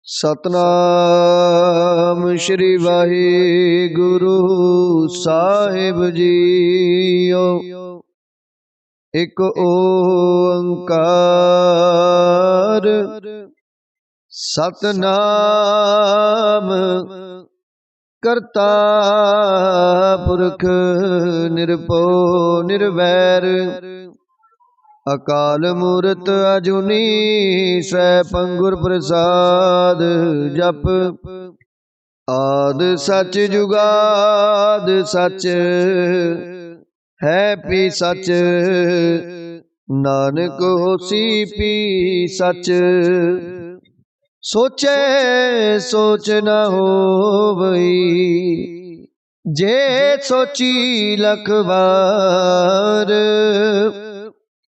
सतनाम श्री वाहिगुरु साहिब जीओ। एक ओंकार सतनाम करता पुरख निरभउ निर्वैर अकाल मूरत अजुनी सैभं प्रसाद जप। आद सच जुगाद सच है पी सच नानक होसी पी सच। सोचे सोच न होवई जे सोची लख बार।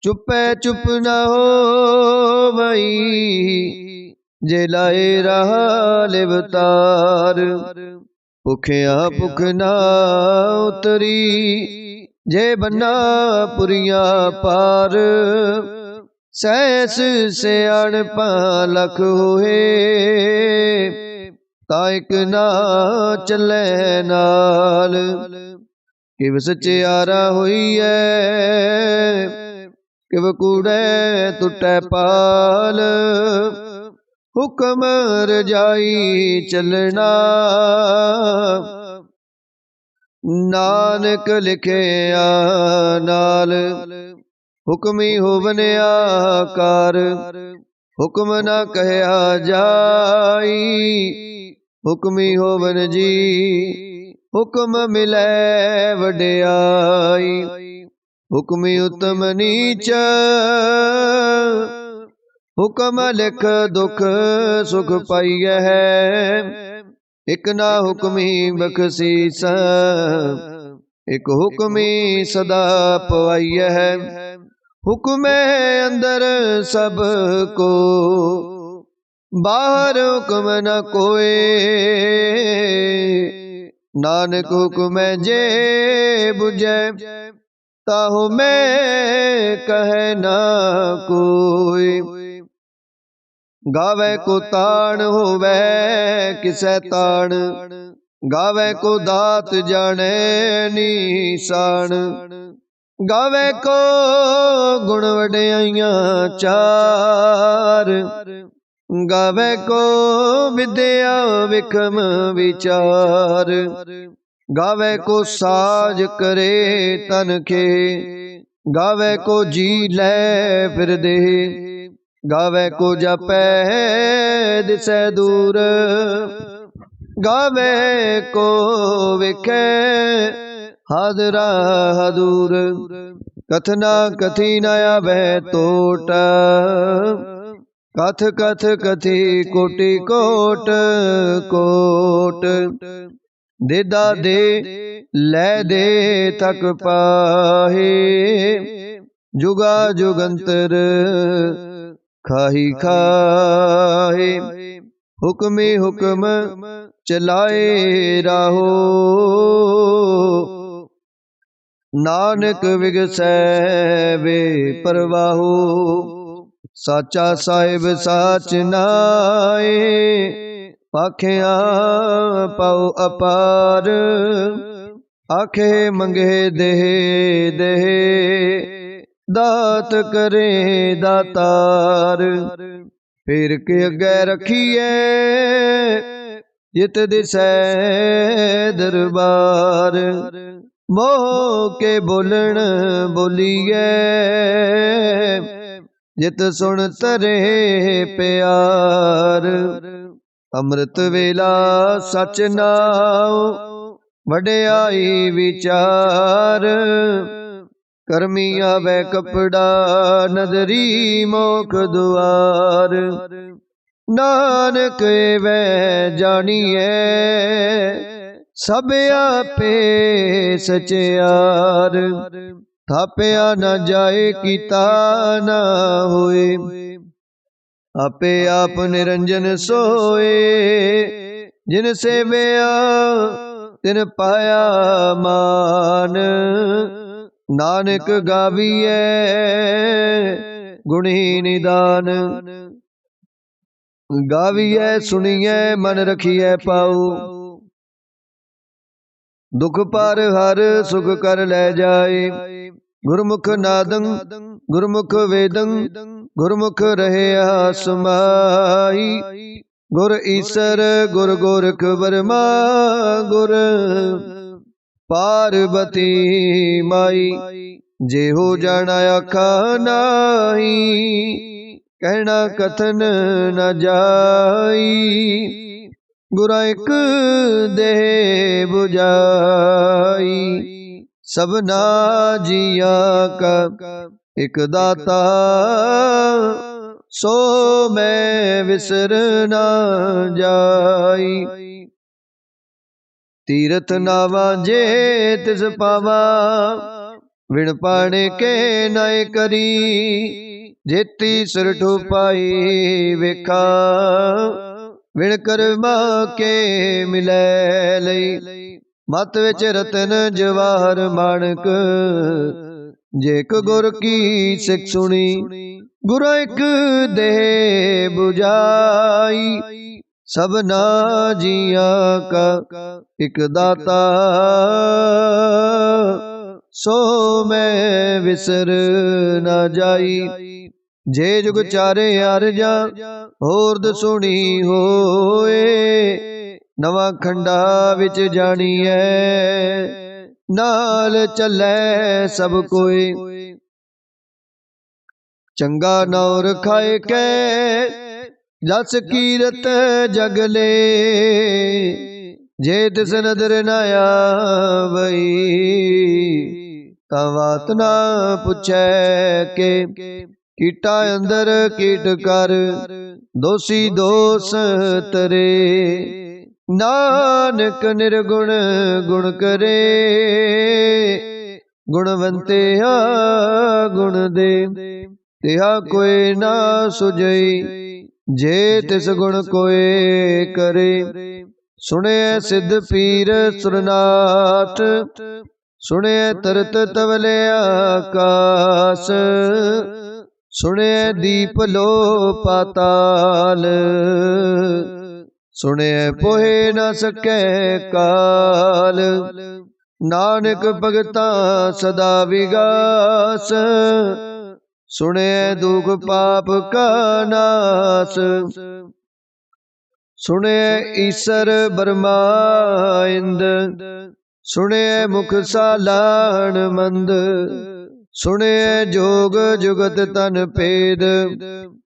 चुपै चुप न होवई जे लाए राह लिवतार। भुखिया भुख न उतरी जे बन्ना पुरिया पार। सहस सियाणपा लख होए ताइक ना चलै नाल। किव सचियारा होईऐ किव कूड़े टुटै पाल। हुक्म रजाई चलना नानक लिखिया नाल। हुक्मी होवन आकार हुक्म न कहया जाई। हुक्मी होवन जी हुक्म मिलै वड्याई। हुक्मी उत्तम नीच हुक्म लिख दुख सुख पाइय है। एक ना हुक्मी बख्शीस एक हुक्मी सदा पवाइय है। हुक्म अंदर सब को बाहर हुक्म न कोय। नानक हुक्म जे बुझै ताहु मैं कहे ना कोई। गावे को ताण होवे किसै ताण गावे को दात जाने निशान। गावे को गुण वड्याइयां चार गावे को विद्या विक्रम विचार। गावे को साज करे तन के गावे को जी ले फिर दे। गावे को जपै दिसै दूर गावे को विखे हादरा हदूर। कथना कथी न आवे तोट कथ कथ कथी कोटि कोट कोट। देदा दे लै दे थक पाहे जुगा जुगंतर खाही खाहे। हुक्मी हुक्म चलाए राहो नानक विगसै वे परवाहो। साचा साहिब साच नाए पाखिया पाओ अपार। आखे मंगे देह देह दात करे दातार। फिर के अगे रखिए जित दिसै दरबार। मोह के बोलन बोलिए जित सुन तरे प्यार। अमृत वेला सच नाम वड्याई विचार। करमी आवे कपड़ा नदरी मोख दुआर। नानक वे जानिए सब आपे सचियार। थापिया न जाए कीता न होए आपे आप निरंजन सोए। जिन सेवया तिन पाया मान नानक गाविए गुणी निदान। गाविए सुनिए मन रखिए पाऊ। दुख पार हर सुख कर ले जाए। गुरमुख नादं गुरमुख वेदं गुरमुख रहे आसमाई। गुर ईसर गुर गोरख बर्मा गुर पार्वती माई। जे हो जाना आखा नाही कहना कथन न जाई। गुरा एक दे बुझाई सबना जिया का एक दाता। सो मैं विसर ना जाई। तीरथ नावा जे तिस पावा विण पाने के नय करी। जेती सिर ठुपाई वेखा विण कर्मा के मिलै लई। मत विच रतन जवाहर माणक जेक गुर की सिख सुनी। गुर एक दे बुझाई सबना जिया का एक दाता। सो मैं विसर ना जाई। जे जुग चारे अरजा होर दसुनी होए। नवा खंडा विच जानिए नाल चलै सब कोई। चंगा नौर खाए कै जस कीरत जगले। जे तिस नदर न आवई तवात ना पुछै के। कीटा अंदर कीट कर दोषी दोष तरे। नानक निर्गुण गुण करे गुणवंते गुण दे। तिहा कोई ना सुझई जे तिस गुण कोई करे। सुने सिद्ध पीर सुरनाथ सुने तरत तवले आकाश। सुने दीप लो पाताल सुने पोहे न सकै काल। नानक भगता सदा विगास सुने दुख पाप का नास। सुने ईसर ब्रह्मा इंद सुने मुख सालान मंद। सुने जोग जुगत तन पेद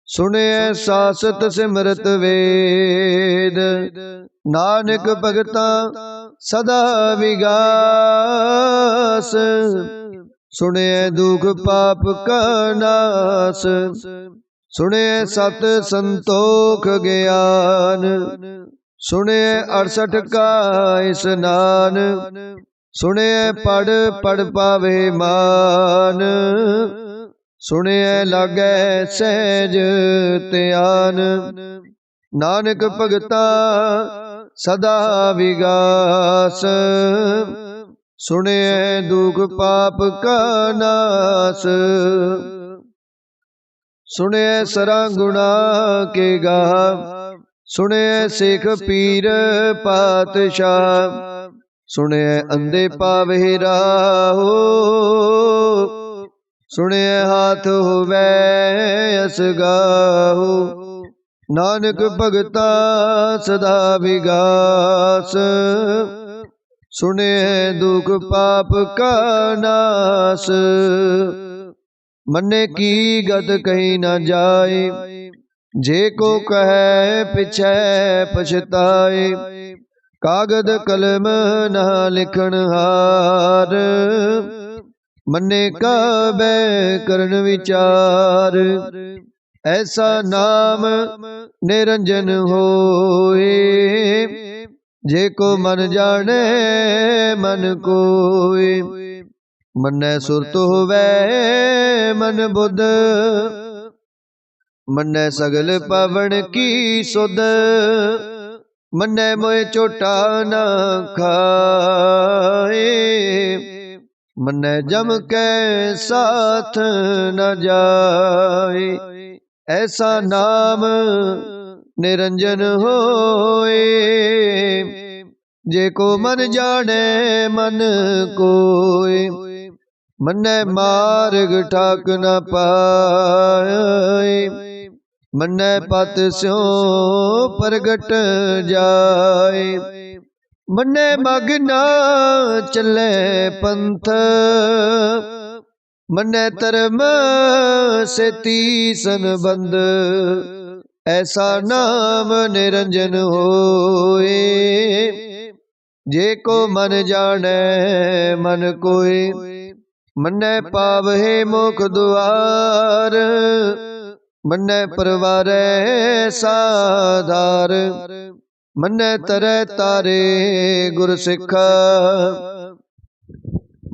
सुने सासत सिमरत वेद। नानक भगता सदा विगास सुने दुख पाप का नास। सुने सत संतोख ज्ञान सुने 68 का स्नान। सुने पढ़ पढ़ पावे मान सुने लागे सहज त्यान। नानक भगता सदा विगास सुने दुख पाप का नास। सुने सरा गुणा के गा सुने सिख पीर पातशाह। सुने अंधे पावे राहो सुने हाथ होवे असगाहो। नानक भगता सदा विगास सुने दुख पाप का नास। मन्ने की गत कहीं न जाए जे को कहे पिछे पछताए। कागद कलम न लिखन हार मन्ने काबे करन विचार। ऐसा नाम निरंजन होए जे को मन जाने मन कोय। मन्ने सुरत होवे मन बुध मन्ने सगल पावन की सुध। मन्ने मोए चोटा न खाए मन्ने जम के साथ न जाए। ऐसा नाम निरंजन होए। जेको मन जाने मन कोय, मन्ने मार्ग ठाक न पाए। मन्ने पत स्यों प्रगट जाए। मन्ने मग न चले पंथ, मन्ने धर्म सेती संबंध। ऐसा नाम निरंजन होए। जेको मन जाने मन कोय, मन्ने पावहे मोख दुआर। मन्ने परवारे साधार, मन्ने तरै तारे गुर सिखा।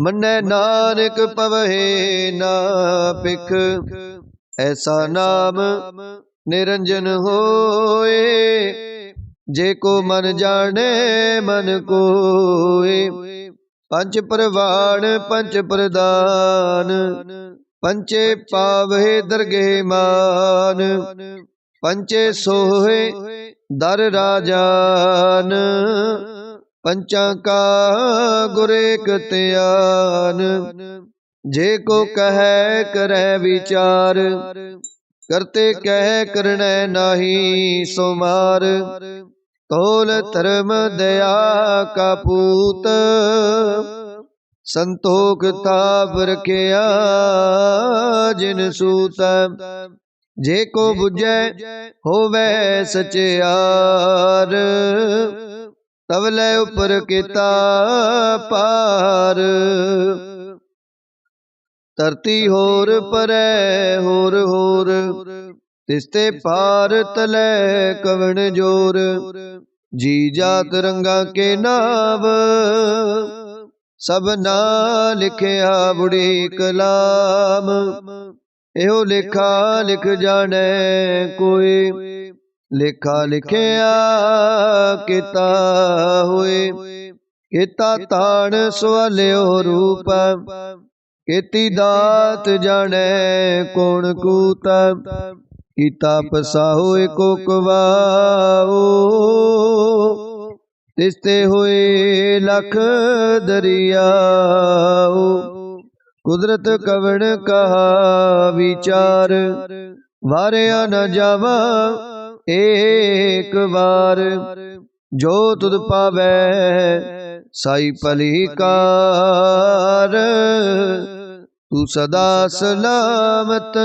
मन्ने नानक पवहे ना पिख, ऐसा नाम निरंजन होए। जेको मन जाने मन कोय, पंच प्रवाण पंच प्रदान। पंचे पावहे दरगे मान, पंचे सोहे दर राजान। पंचा का गुर एक त्यान। जेको कहे करे विचार, करते कह करने नाही सोमार। तोल धर्म दया का पूत, संतोख ताप रखिया जिन सूत। जेको बुझे होवे सचियार, तवले उपर किता पार। धरती होर परै होर होर, तिसते पार तले कवन जोर। जी जात रंगा के नाव, सब ना लिखिया बुढ़ी कलाम। एहो लेखा लिख जाने कोई, लेखा लिखिया किता होए। किता ताण सवालियो रूप, केती दात जाने कौन कूत। कीता पसाहो एको कवाओ, तिसते होए लख दरियाओ। कुदरत कवण कहा विचार, वारिया न जावा एक बार। जो तुद पावै साई भलीकार, तू सदा सलामत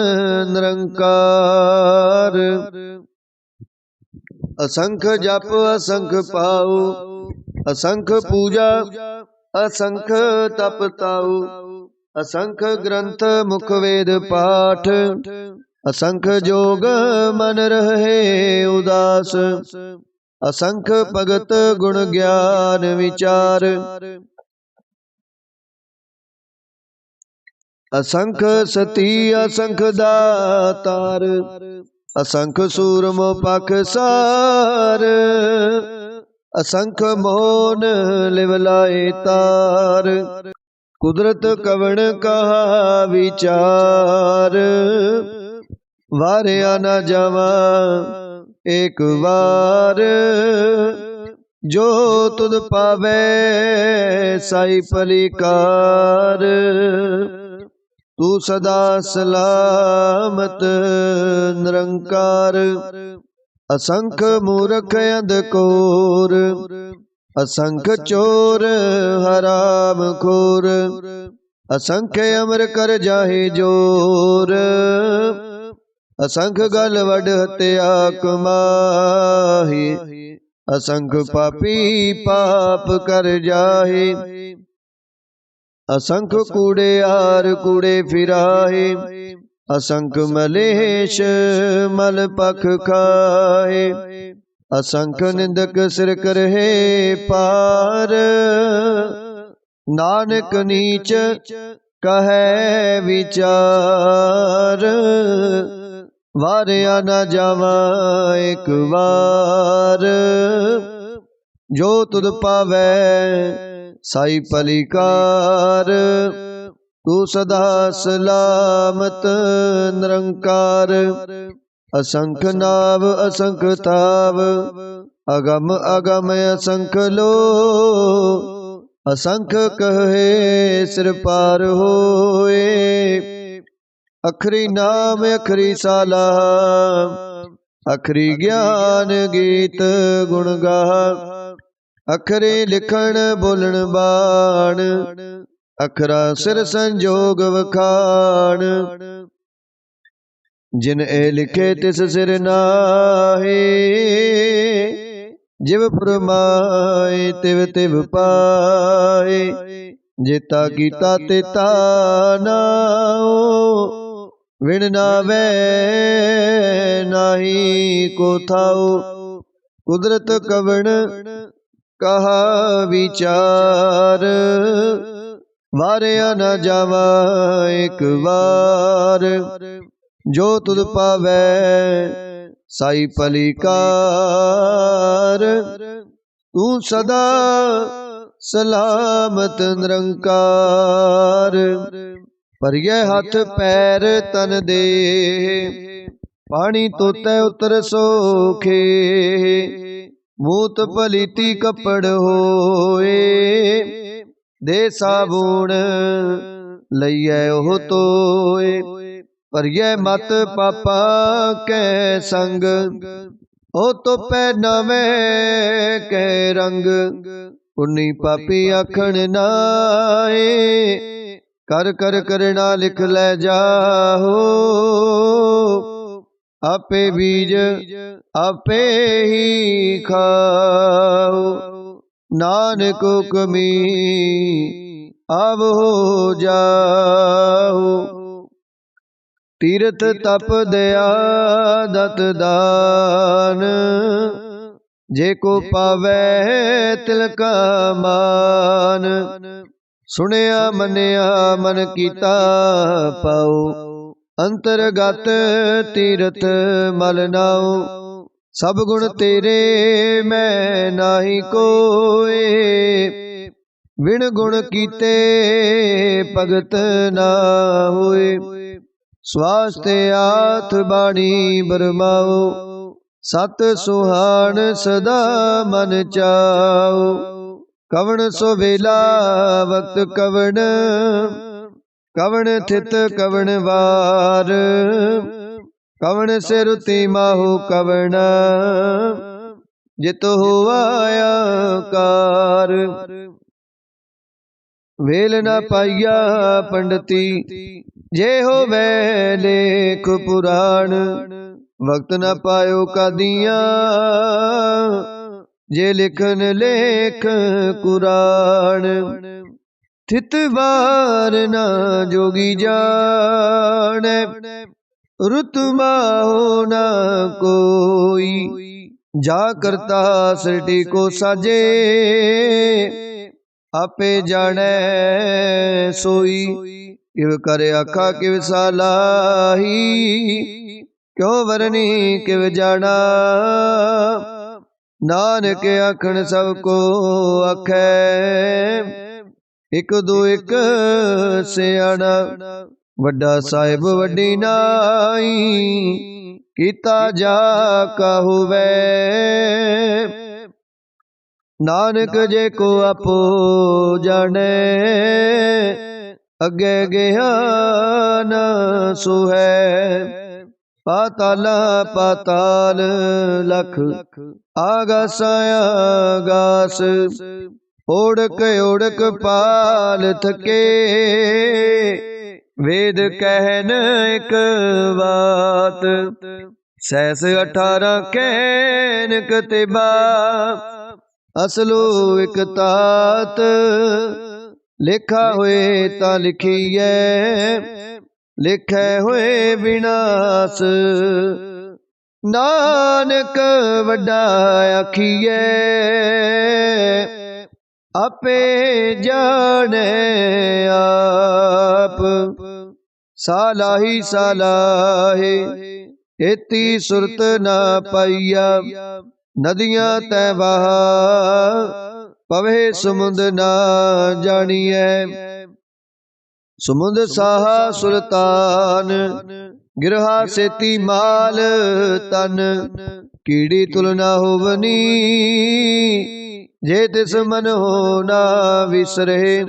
निरंकार। असंख जप असंख पाऊ, असंख पूजा असंख तप ताऊ। असंख ग्रंथ मुख वेद पाठ, असंख जोग मन रहे उदास। असंख भगत गुण ज्ञान विचार, असंख सती असंख दातार। असंख सूरमो पाखसार, असंख मोन लिवलाए तार। कुदरत कवण कहा विचार, वारिया न जावा एक बार। जो तुद पावे साई भलीकार, तू सदा सलामत निरंकार। असंख मूर्ख अंधकोर, असंख चोर हराम खोर। असंख अमर कर जाहे जोर, असंख गल वड हत्या कमाही। असंख पापी पाप कर जाहे, असंख कूड़े यार कूड़े फिराहे। असंख मलेश मल पख खाए, असंख निंदक सिर करहे पार। नानक नीच कहे विचार, वारिया न जावा एक बार। जो तुद पावे साई भलीकार, तू सदा सलामत निरंकार। असंख नाव असंख ताव, अगम अगम असंख लो। असंख कहे सिर पार होए, अखरी नाम अखरी साला। अखरी ज्ञान गीत गुण गा, अखरे लिखण बोलण बाण। अखरा सिर संजोग वखाण, जिन ए लिखे तिस सिर नाहे। जिव फरमाए तिव तिव पाए, जेता कीता तेता नाओ। विण नावे नाही को थाओ, कुदरत कवण कहा विचार। वारिया न जावा एक बार, जो तुद पावै साई पलिकार। तू सदा सलामत निरंकार, पर यह हाथ पैर तन दे। पानी तोते उतर सोखे, मूत पलीती कपड़ होए। दे साबुण लइए ओह तोए, पर यह मत पापा कै संग। ओ तो पै नवे कै रंग, उन्नी पापी आखण नाए। कर कर करना लिख ले जाहो, आपे बीज आपे ही खाओ। नानक हुक्मी अब हो जाओ, तीर्थ तप दया दत दान। जे को पावै तिलका मान, सुनिया मनिया मन कीता पाओ। अंतरगत तीरथ मल नाओ, सब गुण तेरे मैं नाही कोए। बिन गुण कीते भगत ना होए, स्वास्थ्य आथ बाणी बरमाओ। सत सुहान सदा मन चाओ, कवण सो वेला वक्त कवण। कवण थित कवण वार, कवण से रुति माहु कवण। जित हुआ आकार, वेल न पाइया पंडती। जे होवे लेख पुराण, वक्त न पायो कादिया। जे लिखन लेख कुरान, थित बार न जोगी जाने। रुत माहो न कोई, जा करता सृष्टि को साजे। आपे जाने सोई, किव करे आखा किव सालाही। क्यों वरनी किव जाना, नानक आखण सबको आखै। एक दो एक सियाणा, वड्डा साहिब वड्डी नाई। कीता जा काहुवै, नानक जे को आपो जाने। अगे गया न सुहै, पाताला पाताल लख। आगास आगास, ओढ़क ओढ़क पाल थके। वेद कहन एक बात, सहस 18 कहन कतिबा। असलो एक तात, लिखा होए ता लिखिए। लिखे होए विनाश, नानक वड्डा आखिए। आपे जाने आप, सालाही सालाहे। एती सुरत ना पाइया, नदियां तै बहा। पवे समुंद ना जानिए, समुंद साहा सुल्तान। ਗਿਰਹਾ ਸੇਤੀ ਮਾਲ ਤਨ ਕੀੜੀ ਤੁਲਨਾ ਹੋਵਨੀ ਜੇ ਤਿਸ ਮਨ ਹੋ ਨਾ ਵਿਸਰੇ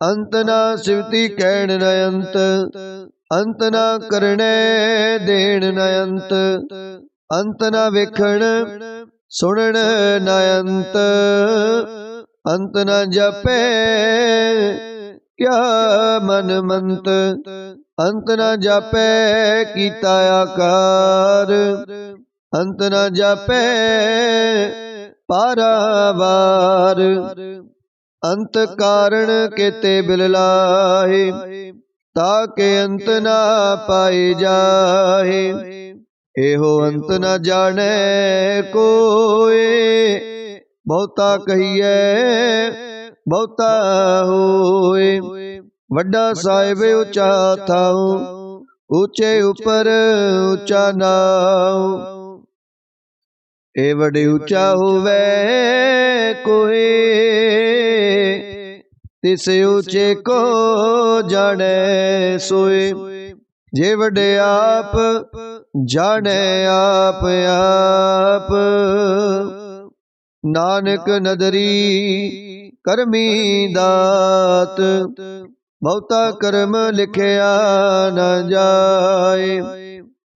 ਅੰਤ ਨਾ ਸਿਵਤੀ ਕਹਿਣ ਨ ਅੰਤ ਅੰਤ ਨਾ ਕਰਨੈ ਦੇਣ ਨ ਅੰਤ ਅੰਤ ਨਾ ਵੇਖਣ ਸੁਣਨ ਨ ਅੰਤ ਅੰਤ ਨ ਜਪੈ ਕਿਆ ਮਨ ਮੰਤ ਅੰਤ ਨ ਜਾਪੈ ਕੀਤਾ ਆਕਾਰ ਅੰਤ ਨ ਜਾਪੈ ਪਾਰਾਵਾਰ ਅੰਤ ਕਾਰਣ ਕੇਤੇ ਬਿਲ ਲਾਹੇ ਤਾਕੇ ਅੰਤ ਨਾ ਪਾਏ ਜਾਹੇ ਇਹੋ ਅੰਤ ਨ ਜਾਣੈ ਕੋਏ ਬਹੁਤਾ ਕਹੀਐ ਬਹੁਤਾ ਹੋਏ ਵੱਡਾ ਸਾਹਿਬ ਉੱਚਾ ਥਾਉ ਉੱਚੇ ਉੱਪਰ ਉੱਚਾ ਨਾਉ ਇਹ ਵੱਡੇ ਉੱਚਾ ਹੋਵੇ ਕੋਏ ਤਿਸ ਉੱਚੇ ਕੋ ਜਾਣੈ ਸੋਏ ਜੇ ਵੱਡੇ ਆਪ ਜਾਣੈ ਆਪ ਆਪ ਨਾਨਕ ਨਦਰੀ ਕਰਮੀ ਦਾਤ ਬਹੁਤਾ ਕਰਮ ਲਿਖਿਆ ਨ ਜਾਏ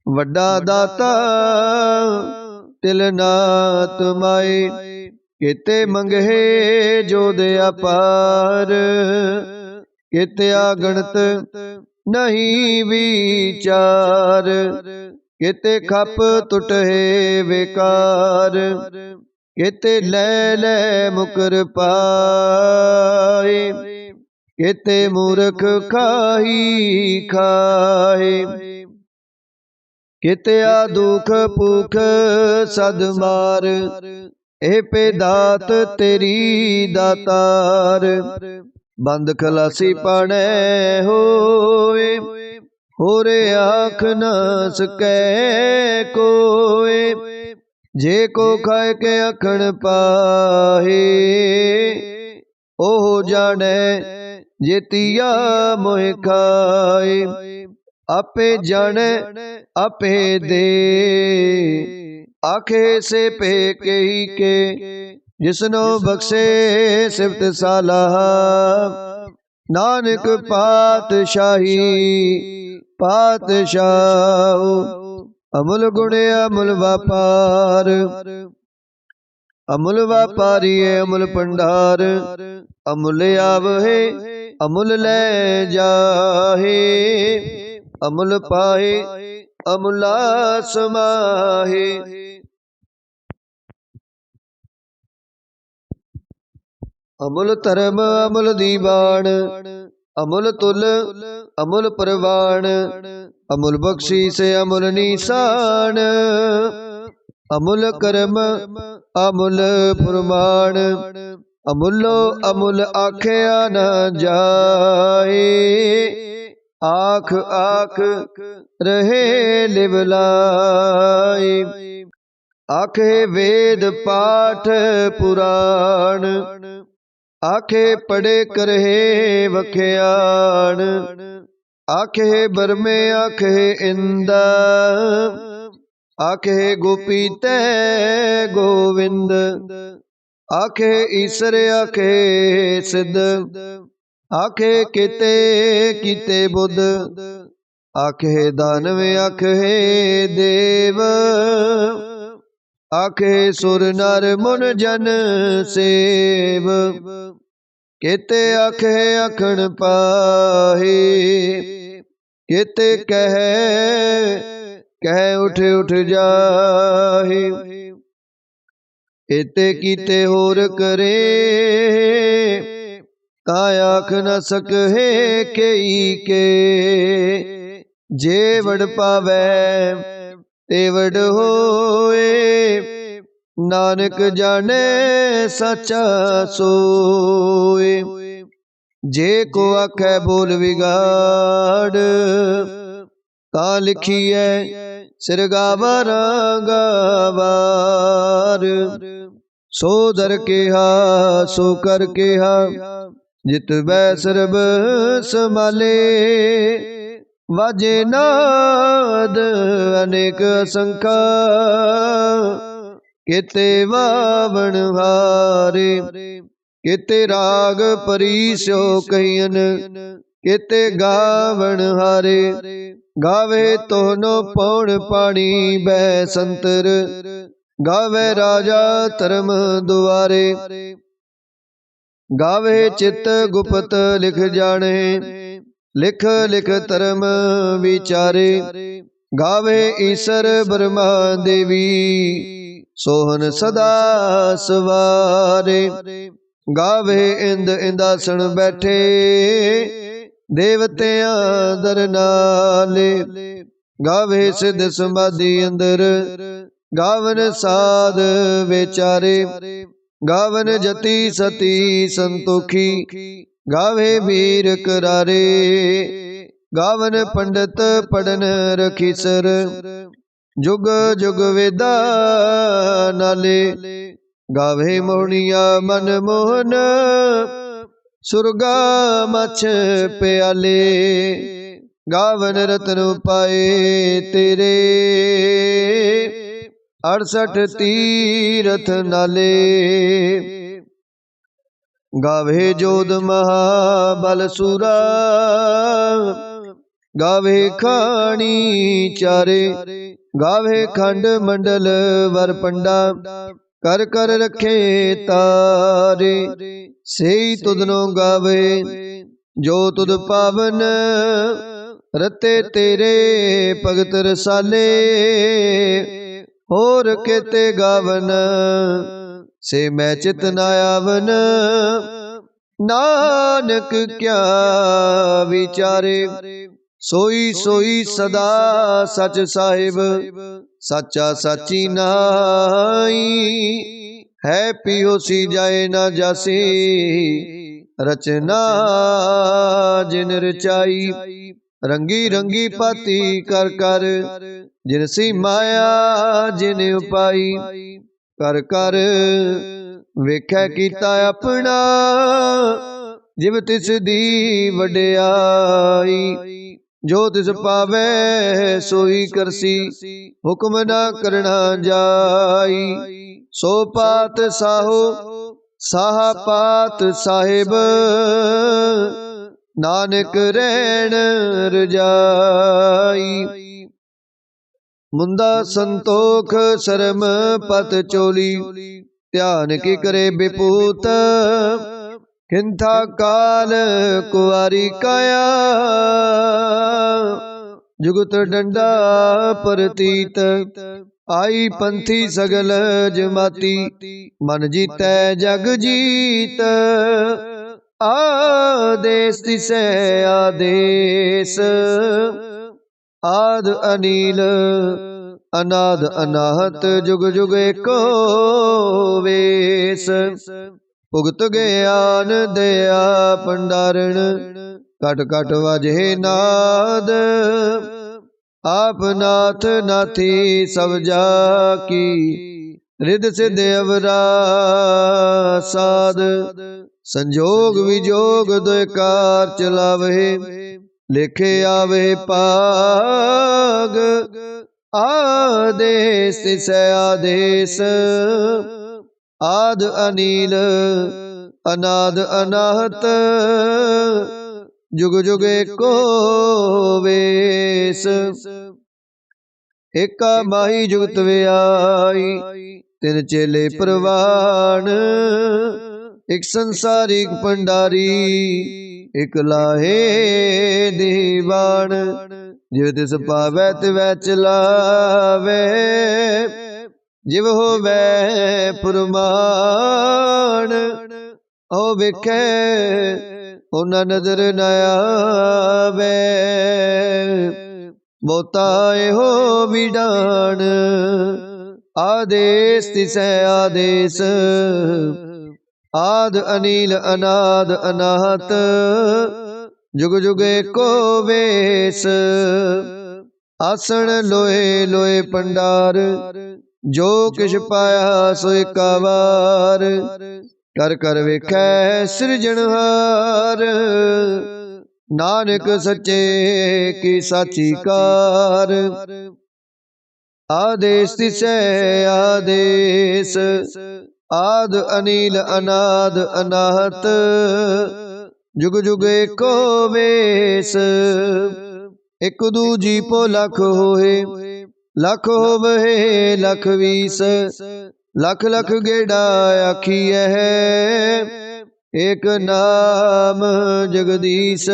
ਵੱਡਾ ਦਾਤਾ ਤਿਲ ਨਾ ਤੁਮਾਏ ਕਿਤੇ ਮੰਗਹਿ ਜੋਦ ਅਪਾਰ ਕਿਤੇ ਆਗਣਤ ਨਹੀਂ ਵਿਚਾਰ ਕਿਤੇ ਖਪ ਟੁਟੇ ਵਿਕਾਰ ਕਿਤੇ ਲੈ ਲੈ ਮੁਕਰ ਪਾਏ ਕਿਤੇ ਮੂਰਖ ਖਾਹੀ ਖਾਏ ਕਿਤੇ ਆ ਦੁਖ ਭੂਖ ਸਦ ਮਾਰ ਇਹ ਪੇ ਦਾਤ ਤੇਰੀ ਦਾਤਾਰ ਬੰਦ ਖਲਾਸੀ ਪਾਣੈ ਹੋਏ ਹੋਰੇ ਆਖ ਨ ਸਕੈ ਕੋਏ ਜੇ ਕੋ ਖਾਇ ਕੇ ਅਖਣ ਪਾਹੇ ਉਹ ਜਾਣੈ ਜੇਤੀਆ ਮੋਹਿ ਖਾਏ ਆਪੇ ਜਾਣੈ ਆਪੇ ਦੇ ਆਖੇ ਸੇ ਪੇ ਕਹੀ ਕੇ ਜਿਸਨੋ ਬਖਸ਼ੇ ਸਿਫਤ ਸਾਲਾਹ ਨਾਨਕ ਪਾਤਸ਼ਾਹੀ ਪਾਤਸ਼ਾਹ ਅਮੁਲ ਗੁਣ ਅਮੁਲ ਵਪਾਰ ਅਮੁਲ ਵਪਾਰੀਏ ਅਮੁਲ ਭੰਡਾਰ ਅਮੁਲ ਆਵਹਿ ਅਮੁਲ ਲੈ ਜਾਹੇ ਅਮੁਲ ਪਾਹੇ ਅਮੁਲਾ ਸਮਾਹੇ ਅਮੁਲ ਧਰਮ ਅਮੁਲ ਦੀਵਾਨ ਅਮੁਲ ਤੁਲ ਅਮੁਲ ਪ੍ਰਵਾਨ ਅਮੁਲ ਬਖਸ਼ੀਸ ਅਮੁਲ ਨੀਸਾਨ ਅਮੁਲ ਕਰਮ ਅਮੁਲ ਫੁਰਮਾਨ ਅਮੁਲੋ ਅਮੁਲ ਆਖਿਆ ਨ ਜਾਏ ਆਖ ਆਖ ਰਹੇ ਲਿਵਲਾਈ ਆਖੇ ਵੇਦ ਪਾਠ ਪੁਰਾਣ ਆਖੇ ਪੜੇ ਕਰਹਿ ਵਖਿਆਣ ਆਖੇ ਬਰਮੇ ਆਖੇ ਇੰਦਾ ਆਖੇ ਗੋਪੀ ਤੈ ਗੋਵਿੰਦ ਆਖੇ ਈਸਰ ਆਖੇ ਸਿੱਧ ਆਖੇ ਕਿਤੇ ਕੀਤੇ ਬੁੱਧ ਆਖੇ ਦਾਨਵ ਆਖੇ ਦੇਵ ਆਖੇ ਸੁਰ ਨਰ ਮੁਨ ਜਨ ਸੇਵ ਕਿਤੇ ਆਖੇ ਅਖਣ ਪਾਹੇ ਕਿਤੇ ਕਹਿ ਉਠ ਉਠ ਜਾਹੇ ਇਤੇ ਕੀਤੇ ਹੋਰ ਕਰੇ ਤਾ ਆਖ ਨ ਸਕਹਿ ਕਈ ਕੇ ਜੇ ਵਡ ਪਾਵੈ ਤੇ ਵਡ ਹੋਏ ਨਾਨਕ ਜਾਣੈ ਸਚਾ ਸੋਏ ਜੇ ਕੋ ਆਖੈ ਬੋਲ ਵਿਗਾੜ ਤਾਂ ਲਿਖੀਐ ਸਿਰ ਗਾਵਾਰ ਗਾਵਾਰ ਸੋ ਦਰ ਕਿਹਾ ਸੋ ਕਰ ਕਿਹਾ ਜਿਤ ਬੈ ਸਰਬ ਸਮਾਲੇ ਵਾਜੇ ਨਾਦ ਅਨੇਕ ਅਸੰਖਾ ਕਿਤੇ ਵਾਵਣ ਹਾਰੇ ਕਿਤੇ ਰਾਗ ਪਰੀਸੋ ਕਹੀਨ ਕਿਤੇ ਗਾਵਣ ਹਾਰੇ ਗਾਵੇ ਤੋਹਨੋ ਪੌਣ ਪਾਣੀ ਬੈ ਸੰਤਰ ਗਾਵੇ ਰਾਜਾ ਧਰਮ ਦੁਆਰੇ ਗਾਵੇ ਚਿਤ ਗੁਪਤ ਲਿਖ ਜਾਣੇ ਲਿਖ ਲਿਖ ਧਰਮ ਵਿਚਾਰੇ ਗਾਵੇ ਈਸ਼ਰ ਬ੍ਰਹਮਾ ਦੇਵੀ ਸੋਹਨ ਸਦਾ ਸਵਾਰੇ ਗਾਵੇ ਇੰਦ ਇੰਦਾਸਣ ਬੈਠੇ ਦੇਵਤਿਆਂ ਦਰ ਨਾਲੇ ਗਾਵੇ ਸਿਧ ਸਮਾਧੀ ਅੰਦਰ ਗਾਵਨ ਸਾਧ ਵਿਚਾਰੇ ਗਾਵਨ ਜਤੀ ਸਤੀ ਸੰਤੋਖੀ ਗਾਵੇ ਵੀਰ ਕਰਾਰੇ ਗਾਵਨ ਪੰਡਤ ਪੜਨ ਰਖੀਸਰ ਜੁਗ ਜੁਗ ਵੇਦਾ ਨਾਲੇ ਗਾਵੇ ਮੋਹਣੀਆ ਮਨ ਮੋਹਨ ਸੁਰਗਾ ਮਛ ਪਿਆਲੇ ਗਾਵਨ ਰਤਨ ਪਾਏ ਤੇਰੇ 68 ਤੀਰਥ ਨਾਲੇ ਗਾਵੇ ਜੋਧ ਮਹਾਬਲ ਸੂਰਾ ਗਾਵੇ ਖਾਣੀ ਚਾਰੇ ਗਾਵੇ ਖੰਡ ਮੰਡਲ ਵਰ ਪੰਡਾ ਕਰ ਕਰ ਰਖੇ ਤਾਰੇ ਸੇਈ ਤੁਧਨੋ ਗਾਵੇ ਜੋ ਤੁਧ ਪਾਵਨ ਰਤੇ ਤੇਰੇ ਭਗਤ ਰਸਾਲੇ ਹੋਰ ਕਿਤੇ ਗਾਵਨ ਸੇ ਮੈਂ ਚਿਤ ਨਾ ਆਵਨ ਨਾਨਕ ਕਿਆ ਵਿਚਾਰੇ ਸੋਈ ਸੋਈ ਸਦਾ ਸਚ ਸਾਹਿਬ ਸਾਚਾ ਸਾਚੀ ਨਾਈ ਹੈ ਪਿਓਸੀ ਜਾਏ ਨਾ ਜਾਸੀ ਰਚਨਾ ਜਿਨ ਰਚਾਈ ਰੰਗੀ ਰੰਗੀ ਪਾਤੀ ਕਰ ਕਰ ਜਿਨ ਸੀ ਮਾਇਆ ਜਿਨ ਉਪਾਈ ਕਰ ਕਰ ਵੇਖੈ ਕੀਤਾ ਆਪਣਾ ਜਿਵ ਤਿਸ ਦੀ ਵਡਿਆਈ ਜੋ ਤਿਸ ਪਾਵੈ ਸੋਈ ਕਰਸੀ ਹੁਕਮ ਨਾ ਕਰਨਾ ਜਾਈ ਸੋ ਪਾਤ ਸਾਹੋ ਸਾਹਾ ਪਾਤ ਸਾਹਿਬ ਨਾਨਕ ਰਹਿਣ ਰਜਾਈ ਮੁੰਦਾ ਸੰਤੋਖ ਸ਼ਰਮ ਪਤ ਚੋਲੀ ਧਿਆਨ ਕੀ ਕਰੇ ਬਿਪੂਤ ਖਿੰਥਾ ਕਾਲ ਕੁਆਰੀ ਕਾਇਆ ਜੁਗਤ ਡੰਡਾ ਪ੍ਰਤੀਤ ਆਈ ਪੰਥੀ ਸਗਲ ਜਮਾਤੀ ਮਨ ਜੀਤੈ ਜਗ ਜੀਤ ਆਦੇਸ ਤਿਸੈ ਆਦੇਸ ਆਦ ਅਨੀਲ ਅਨਾਦ ਅਨਾਹਤ ਜੁਗ ਜੁਗ ਏਕੋ ਵੇਸ ਭੁਗਤ ਗਿਆਨ ਦਇਆ ਭੰਡਾਰਣ ਘਟ ਘਟ ਵਜੇ ਨਾਦ ਆਪ ਨਾਥ ਨਾਥੀ ਸਭ ਜਾ ਕੀ ਰਿਦ ਸਿਧ ਅਵਰਾ ਸਾਧ ਸੰਜੋਗ ਵਿਜੋਗ ਦੁਇ ਕਾਰ ਚਲਾਵੇ ਲਿਖੇ ਆਵੇ ਪਾਗ ਆਦੇਸ ਤਿਸੈ ਆਦੇਸ ਆਦ ਅਨੀਲ ਅਨਾਦ ਅਨਾਹਤ ਜੁਗ ਜੁਗ ਏਕੋ ਵੇਸ ਏਕਾ ਮਾਹੀ ਜੁਗਤ ਵਿਆਈ ਤਿਨ ਚੇਲੇ ਪ੍ਰਵਾਨ ਇਕ ਸੰਸਾਰਿਕ ਭੰਡਾਰੀ ਇਕ ਲਾਹੇ ਦੀਵਾਨ ਜਿਵ ਤਿਸ ਪਾਵੈ ਤਿਵੈ ਚਲਾਵੇ ਜਿਵ ਹੋਵੈ ਫੁਰਮਾਨ ਓ ਵੇਖੈ ਉਹਨਾਂ ਨਜ਼ਰ ਨ ਆਵੇ ਬਹੁਤਾ ਇਹੋ ਵਿਡਾਣ ਆਦੇਸ ਤਿਸੈ ਆਦੇਸ ਆਦ ਅਨੀਲ ਅਨਾਦ ਅਨਾਹਤ ਜੁਗ ਜੁਗ ਏਕੋ ਵੇਸ ਆਸਣ ਲੋਏ ਲੋਏ ਪੰਡਾਰ ਜੋ ਕਿਛ ਪਾਇਆ ਸੋ ਏਕਾ ਵਾਰ ਕਰ ਕਰ ਵੇਖੈ ਸਿਰਜਣਹਾਰ नानक सच्चे की साची कार। आदेश तिसै आदेश, आद अनील अनाद अनाहत, जुग जुग एको वेस। एक दूजी पो लख होए, लख होवे लख वीस। लख लख गेड़ा आखिए है, एक नाम जगदीश।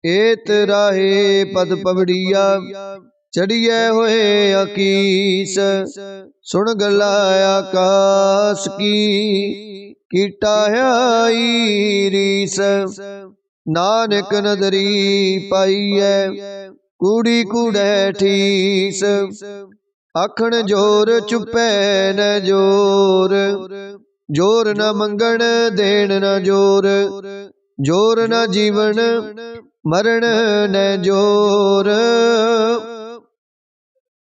एत राहे पद पवड़िया, चढ़िए होए अकीस। सुन गला आकाश की टाई रीस। नानक नदरी पाईए, कूड़ी कूड़े ठीस। आखण जोर चुपै न जोर, जोर न मंगण देण न जोर। जोर न जीवन मरण न जोर,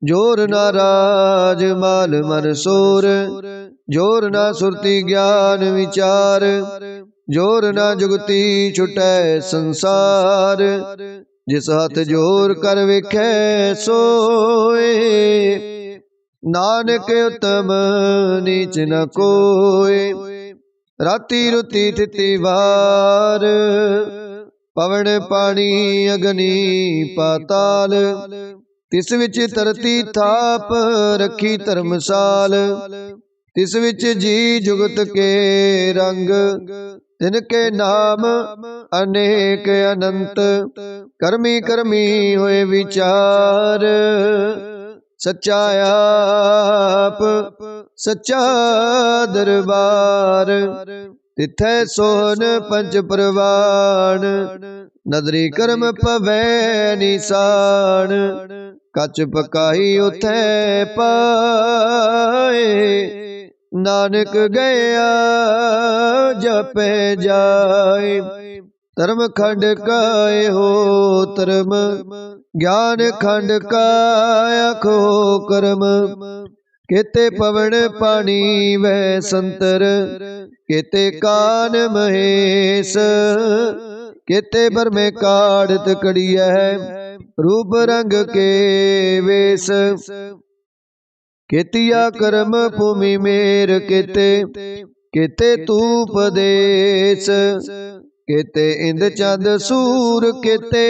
जोर न राज माल मर सोर। जोर न सुरति ज्ञान विचार, जोर न जुगति छुटै संसार। जिस हाथ जोर कर वेखै सोए, नानक उत्तम नीच न कोय। राती रुती तिथि वार, पवन पानी अग्नि पाताल। तिस विच तरती थाप रखी धर्मसाल। तिस विच जी जुगत के रंग, तिनके नाम अनेक अनंत। कर्मी कर्मी होए विचार, सच्चा आप सच्चा दरबार। तिथै सोहन पंच परवान, नदरी कर्म पवै निशान। कच पकाई उथै पाए, नानक गया जपै जाए। धर्म खंड काय हो धर्म, ज्ञान खंड काय आखो कर्म। केते पवन पानी वह संतर, केते कान महेश। केते भर में काढ़त कड़िया, रूप रंग के वेश। केतिया कर्म भूमि मेर केते, केते तूप देश। केते इंद चंद सूर केते,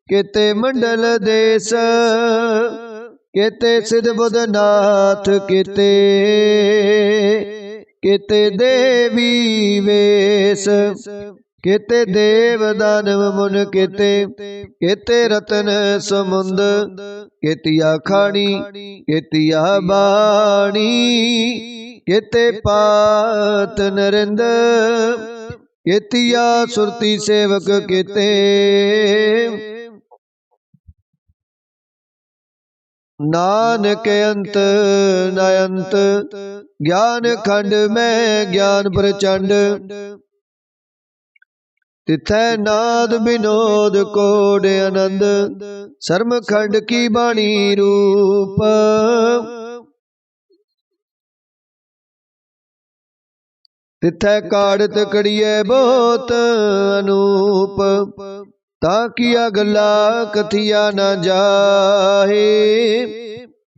केते मंडल देश। केते सिद्ध बुध नाथ केते, केते देवी वेश। केते देव दानव मुन केते, केते रतन समुंद। केतिया खानी केतिया बाणी, केते पात नरिंद। केतिया सुरती सेवक केते, नानक अंत न अंत। ज्ञान खंड में ज्ञान प्रचंड, तिथै नाद विनोद कोड आनंद। शर्म खंड की बाणी रूप, तिथै काढ़त कड़िए बहुत अनूप। ताकिया गला कथिया न जाहे,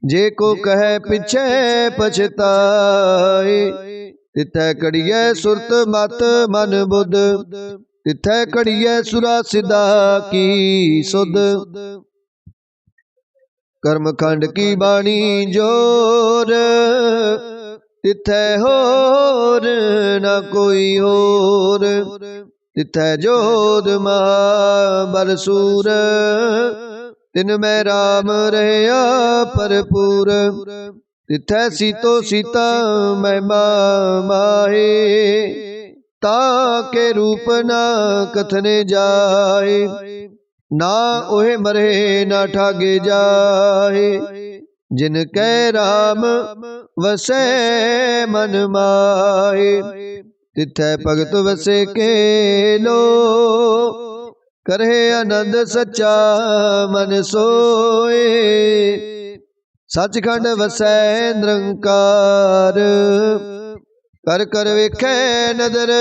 जे को कहे पिछे पछताए। तिथै कड़िए सुरत मत मन बुध, तिथै कड़िए सुरा सिदा की सुध। कर्म खंड की बाणी जोर, तिथै होर न कोई होर। तिथै जोध महाबलसूर, तिन में राम रहया भरपूर। तिथै सीतो सीता महिमा माहे, ताके रूप न कथने जाए। ना ओहे मरे ना ठागे जाए, जिनके राम वसै मन माहे। तिथै भगत वसे के लो, करे आनंद सच्चा मन सोए। सचखंड वसै निरंकार, कर कर वेखै नदर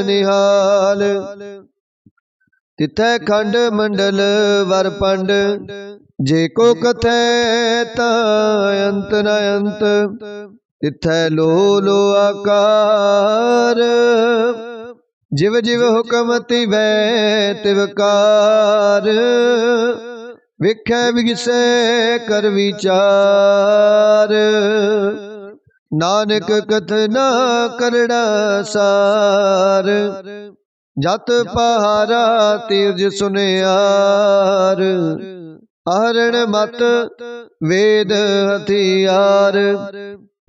निहाल। तिथै खंड मंडल वर पंड जे को कथै तां अंत न अंत तिथै लो लो आकार जिव जिव हुक्म तिवै तिवकार विखै विगसै कर विचार नानक कथना करड़ा सार जत पहारा तीर्ज सुनियार आहरण मत वेद हथियार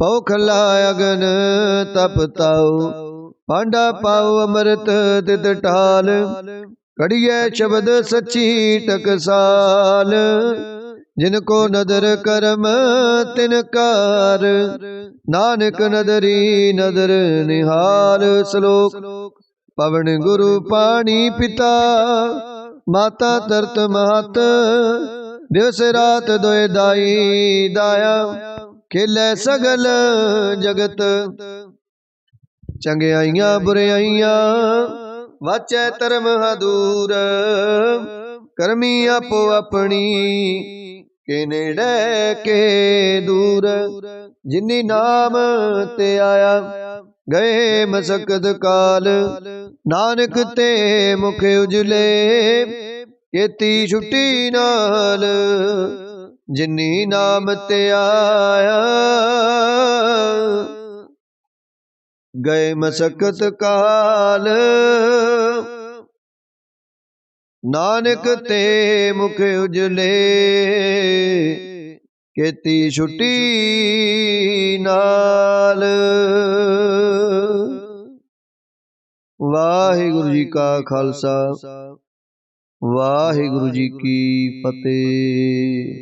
पौखला अगन तप ताऊ पांडा पाऊ अमृत तित टाल कड़िए शब्द सच्ची टकसाल जिनको नदर करम तिनकार नानक नदरी नदर निहाल श्लोक पवन गुरु पानी पिता माता तरत महत दिवस रात दोए दाई दाया खेलै सगल जगत चंगियाइयां बुराइयां वाचै धर्म हदूर करमी आपो अपनी के नेड़े के दूर जिन्नी नाम ते आया गए मसकद काल नानक ते मुख उजले केती छुट्टी नाल जिन्नी नाम ते आया गए मसकत काल नानक ते मुख उजले केती छुट्टी नाल। वाहिगुरु जी का खालसा वाहिगुरु जी की फतेह।